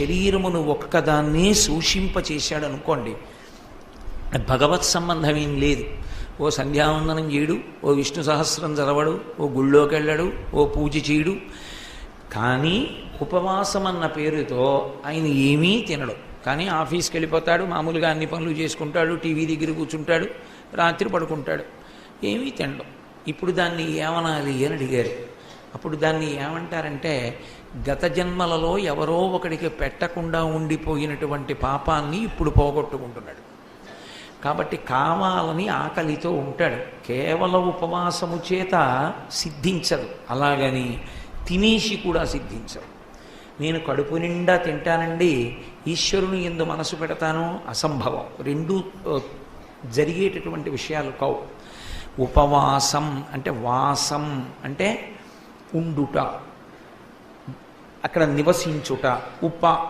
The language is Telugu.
శరీరమును ఒక్కదాన్నే సూషింపచేశాడు అనుకోండి, భగవత్ సంబంధం ఏం లేదు. ఓ సంధ్యావందనం చేయడు, ఓ విష్ణు సహస్రం చదవడు, ఓ గుళ్ళోకి వెళ్ళడు, ఓ పూజ చేయడు. కానీ ఉపవాసం అన్న పేరుతో ఆయన ఏమీ తినడు. కానీ ఆఫీస్కి వెళ్ళిపోతాడు, మామూలుగా అన్ని పనులు చేసుకుంటాడు, టీవీ దగ్గర కూర్చుంటాడు, రాత్రి పడుకుంటాడు, ఏమీ తినడు. ఇప్పుడు దాన్ని ఏమనాలి అని అడిగారు. అప్పుడు దాన్ని ఏమంటారంటే, గత జన్మలలో ఎవరో ఒకడికి పెట్టకుండా ఉండిపోయినటువంటి పాపాన్ని ఇప్పుడు పోగొట్టుకుంటున్నాడు. కాబట్టి కావాలని ఆకలితో ఉంటాడు. కేవలం ఉపవాసము చేత సిద్ధించదు, అలాగని తినేసి కూడా సిద్ధించదు. నేను కడుపు నిండా తింటానండి, ఈశ్వరుని యందు మనసు పెడతాను, అసంభవం. రెండూ జరిగేటటువంటి విషయాలు కావు. ఉపవాసం అంటే వాసం అంటే ఉండుట, అక్కడ నివసించుట.